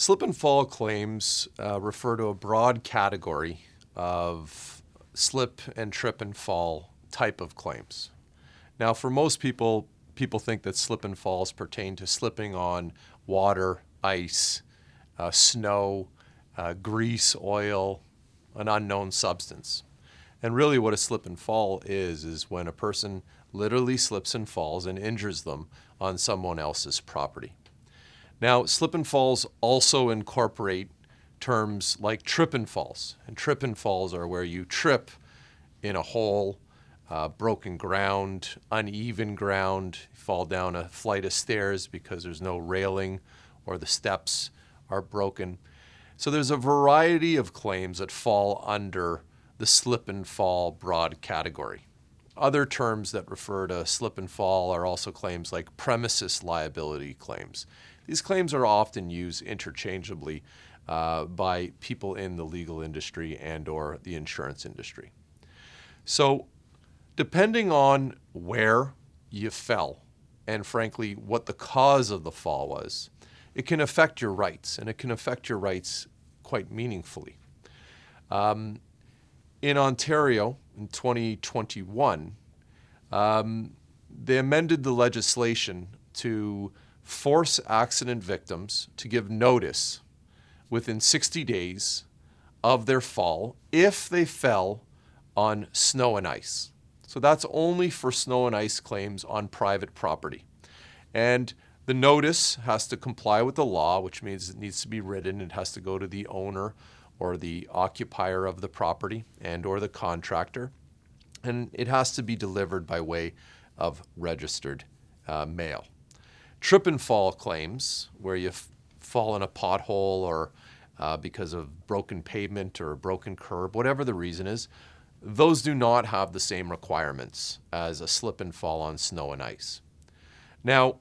Slip and fall claims refer to a broad category of slip and trip and fall type of claims. Now, for most people think that slip and falls pertain to slipping on water, ice, snow, grease, oil, an unknown substance. And really what a slip and fall is when a person literally slips and falls and injures them on someone else's property. Now, slip and falls also incorporate terms like trip and falls. And trip and falls are where you trip in a hole, broken ground, uneven ground, fall down a flight of stairs because there's no railing or the steps are broken. So there's a variety of claims that fall under the slip and fall broad category. Other terms that refer to slip and fall are also claims like premises liability claims. These claims are often used interchangeably by people in the legal industry and or the insurance industry. So depending on where you fell and frankly what the cause of the fall was, it can affect your rights, and it can affect your rights quite meaningfully. In Ontario in 2021, they amended the legislation to force accident victims to give notice within 60 days of their fall if they fell on snow and ice. So that's only for snow and ice claims on private property. And the notice has to comply with the law, which means it needs to be written. It has to go to the owner or the occupier of the property and or the contractor. And it has to be delivered by way of registered mail. Trip and fall claims, where you fall in a pothole or because of broken pavement or a broken curb, whatever the reason is, those do not have the same requirements as a slip and fall on snow and ice. Now,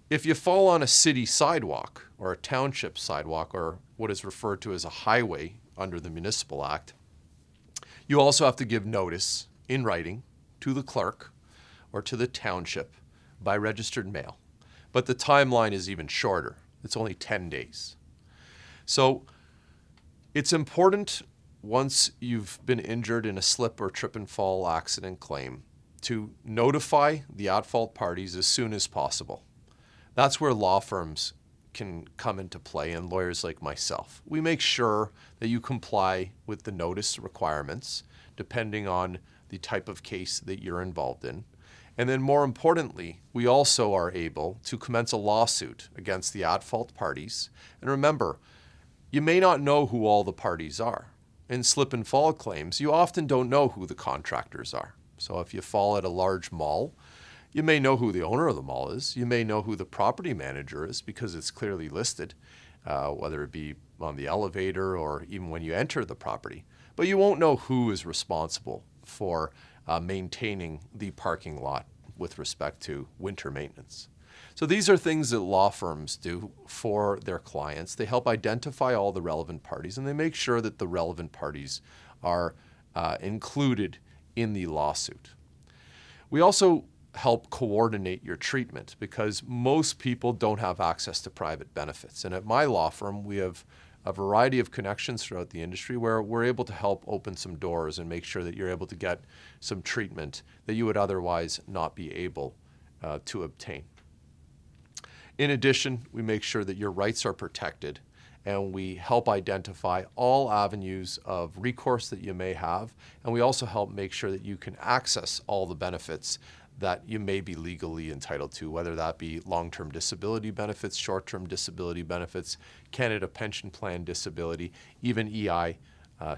if you fall on a city sidewalk or a township sidewalk or what is referred to as a highway under the Municipal Act, you also have to give notice in writing to the clerk or to the township by registered mail. But the timeline is even shorter. It's only 10 days. So it's important once you've been injured in a slip or trip and fall accident claim to notify the at-fault parties as soon as possible. That's where law firms can come into play, and lawyers like myself. We make sure that you comply with the notice requirements depending on the type of case that you're involved in. And then more importantly, we also are able to commence a lawsuit against the at-fault parties. And remember, you may not know who all the parties are. In slip and fall claims, you often don't know who the contractors are. So if you fall at a large mall, you may know who the owner of the mall is. You may know who the property manager is because it's clearly listed, whether it be on the elevator or even when you enter the property. But you won't know who is responsible for maintaining the parking lot with respect to winter maintenance. So these are things that law firms do for their clients. They help identify all the relevant parties, and they make sure that the relevant parties are included in the lawsuit. We also help coordinate your treatment because most people don't have access to private benefits. And at my law firm, we have a variety of connections throughout the industry where we're able to help open some doors and make sure that you're able to get some treatment that you would otherwise not be able to obtain. In addition, we make sure that your rights are protected, and we help identify all avenues of recourse that you may have, and we also help make sure that you can access all the benefits that you may be legally entitled to, whether that be long-term disability benefits, short-term disability benefits, Canada Pension Plan disability, even EI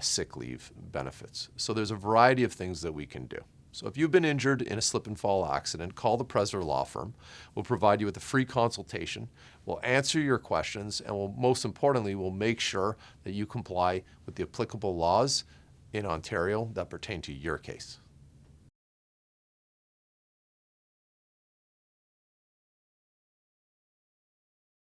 sick leave benefits. So there's a variety of things that we can do. So if you've been injured in a slip and fall accident, call the Presser Law Firm. We'll provide you with a free consultation. We'll answer your questions, and most importantly, we'll make sure that you comply with the applicable laws in Ontario that pertain to your case.